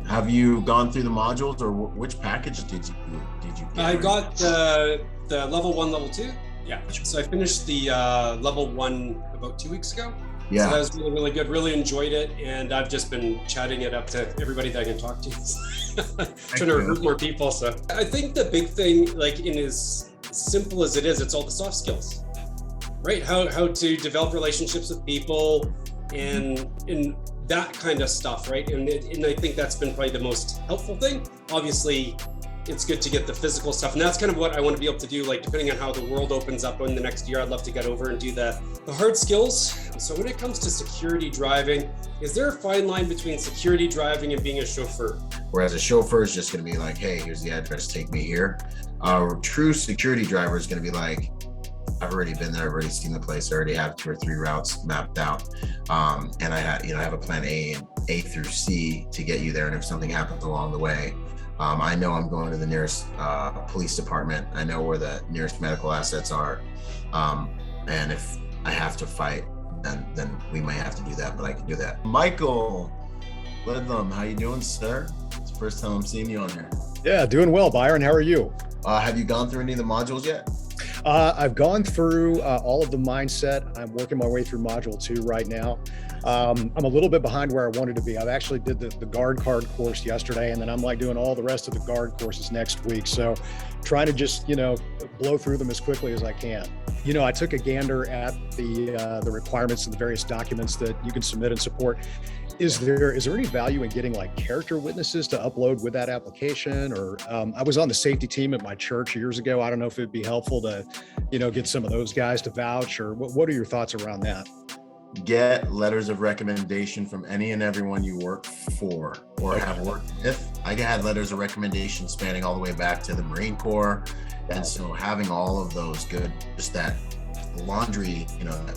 Have you gone through the modules, or which package did you get? I got the level 1, level 2. Yeah. So I finished the level 1 about 2 weeks ago. Yeah. So that was really, really good. Really enjoyed it. And I've just been chatting it up to everybody that I can talk to. Trying to recruit more people. So I think the big thing, like in as simple as it is, it's all the soft skills, right? How to develop relationships with people and that kind of stuff, right? And I think that's been probably the most helpful thing. Obviously, it's good to get the physical stuff, and that's kind of what I want to be able to do. Like, depending on how the world opens up in the next year, I'd love to get over and do the hard skills. So when it comes to security driving, is there a fine line between security driving and being a chauffeur? Whereas a chauffeur is just going to be like, hey, here's the address, take me here. A true security driver is going to be like, I've already been there, I've already seen the place, I already have 2 or 3 routes mapped out. And I have a plan A through C to get you there. And if something happens along the way, I know I'm going to the nearest police department. I know where the nearest medical assets are. And if I have to fight, then we might have to do that, but I can do that. Michael Lidlam, how you doing, sir? It's the first time I'm seeing you on here. Yeah, doing well, Byron. How are you? Have you gone through any of the modules yet? I've gone through all of the mindset. I'm working my way through module 2 right now. I'm a little bit behind where I wanted to be. I've actually did the guard card course yesterday, and then I'm like doing all the rest of the guard courses next week. So trying to just, blow through them as quickly as I can. I took a gander at the requirements and the various documents that you can submit and support. Is there any value in getting like character witnesses to upload with that application? Or I was on the safety team at my church years ago. I don't know if it'd be helpful to, get some of those guys to vouch, or what are your thoughts around that? Get letters of recommendation from any and everyone you work for or have worked with. I had letters of recommendation spanning all the way back to the Marine Corps. And so having all of those good, just that laundry,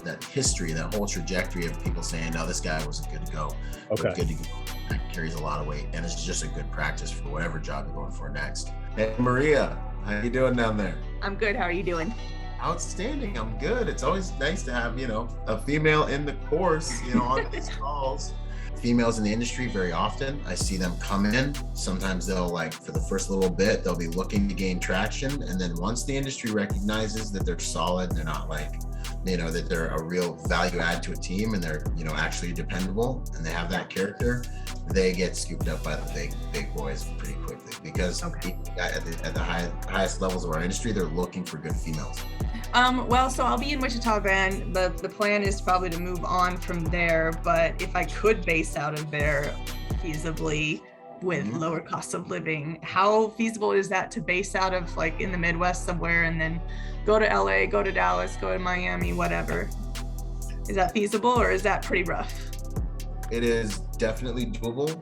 that history, that whole trajectory of people saying, no, this guy was good to go. Okay. Good to go. That carries a lot of weight. And it's just a good practice for whatever job you're going for next. Hey, Maria, how you doing down there? I'm good. How are you doing? Outstanding. I'm good. It's always nice to have, a female in the course, on these calls. Females in the industry, very often, I see them come in. Sometimes they'll for the first little bit, they'll be looking to gain traction. And then once the industry recognizes that they're solid, they're not that they're a real value add to a team, and they're, actually dependable, and they have that character, they get scooped up by the big boys pretty quickly, because at the highest levels of our industry, they're looking for good females. So I'll be in Wichita then. The plan is probably to move on from there, but if I could base out of there feasibly with lower cost of living, how feasible is that to base out of in the Midwest somewhere and then go to LA, go to Dallas, go to Miami, whatever? Is that feasible, or is that pretty rough? It is definitely doable.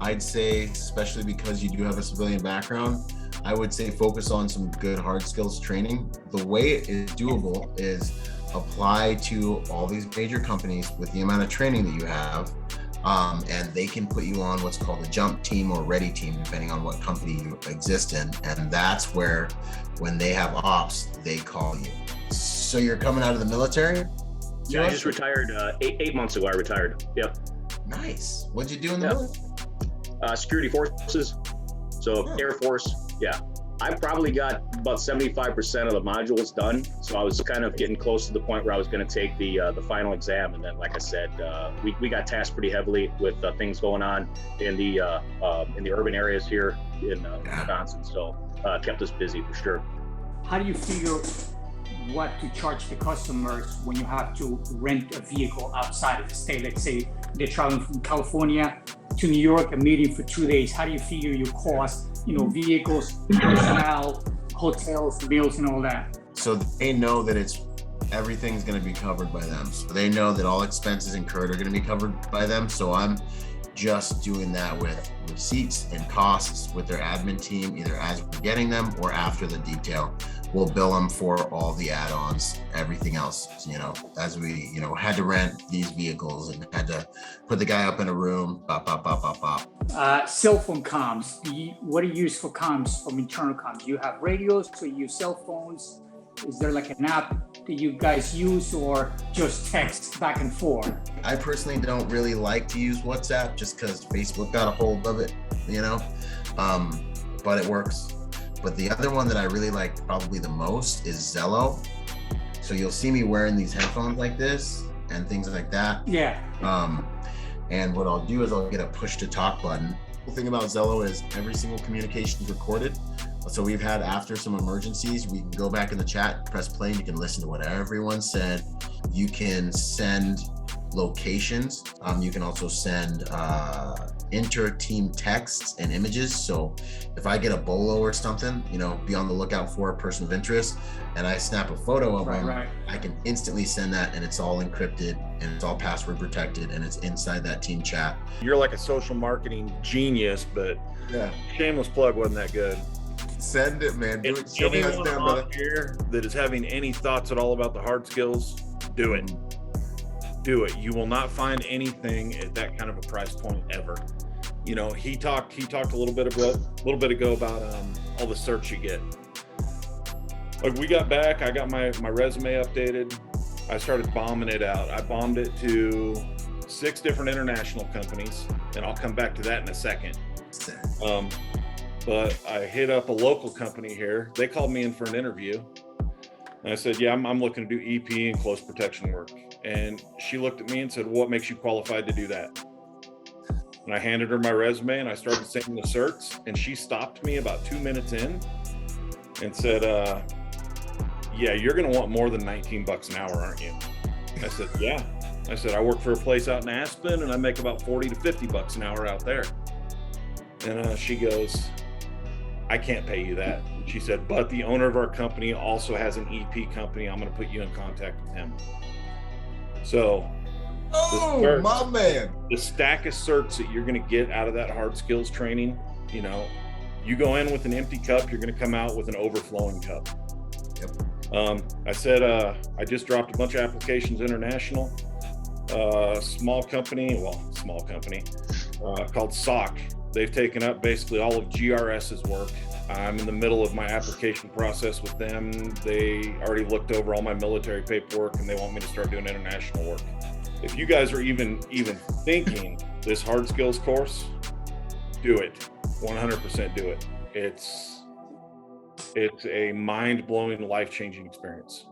I'd say, especially because you do have a civilian background, I would say focus on some good hard skills training. The way it is doable is apply to all these major companies with the amount of training that you have, and they can put you on what's called a jump team or ready team, depending on what company you exist in. And that's where, when they have ops, they call you. So you're coming out of the military? Yeah, I just retired 8 months ago. I retired. Yep. Nice. What'd you do in the military? Security forces. So Air Force. Yeah. I probably got about 75% of the modules done. So I was kind of getting close to the point where I was going to take the final exam. And then, like I said, we got tasked pretty heavily with things going on in the urban areas here in Wisconsin. So kept us busy for sure. How do you figure what to charge the customers when you have to rent a vehicle outside of the state? Let's say they're traveling from California to New York, a meeting for 2 days. How do you figure your cost? Vehicles, personnel, hotels, meals, and all that. So they know that everything's going to be covered by them. So they know that all expenses incurred are going to be covered by them. So I'm just doing that with receipts and costs with their admin team, either as we're getting them or after the detail. We'll bill them for all the add-ons, everything else, as we, had to rent these vehicles and had to put the guy up in a room, Cell phone comms. What do you use for comms, from internal comms? You have radios, so you use cell phones. Is there like an app that you guys use, or just text back and forth? I personally don't really like to use WhatsApp just because Facebook got a hold of it, you know, but it works. But the other one that I really like probably the most is Zello. So you'll see me wearing these headphones like this and things like that. Yeah. And what I'll do is I'll get a push to talk button. The thing about Zello is every single communication is recorded. So we've had, after some emergencies, we can go back in the chat, press play, and you can listen to what everyone said. You can send locations. You can also send inter-team texts and images. So if I get a bolo or something, you know, be on the lookout for a person of interest, and I snap a photo of them, I can instantly send that, and it's all encrypted and it's all password protected, and it's inside that team chat. You're like a social marketing genius, but Yeah, shameless plug wasn't that good. send it, man. Do it. If Show me how it's anyone done, brother. on here that is having any thoughts at all about the hard skills, do it. Do it. You will not find anything at that kind of a price point ever. You know, he talked a little bit ago about all the certs you get. Like, we got back, I got my resume updated. I started bombing it out. I bombed it to 6 different international companies, and I'll come back to that in a second. But I hit up a local company here. They called me in for an interview. And I said, yeah, I'm looking to do EP and close protection work. And she looked at me and said, what makes you qualified to do that? And I handed her my resume, and I started saying the certs, and she stopped me about 2 minutes in and said, yeah, you're going to want more than $19 an hour, aren't you? I said, yeah. I said, I work for a place out in Aspen, and I make about $40 to $50 an hour out there. And she goes, I can't pay you that. She said, but the owner of our company also has an EP company. I'm going to put you in contact with him. So, My man. the stack of certs that you're going to get out of that hard skills training, you know, you go in with an empty cup, you're going to come out with an overflowing cup. Yep. I said, I just dropped a bunch of applications international. Small company called SOC. They've taken up basically all of GRS's work. I'm in the middle of my application process with them. They already looked over all my military paperwork, and they want me to start doing international work. If you guys are even thinking this hard skills course, do it. 100% do it. It's a mind-blowing, life-changing experience.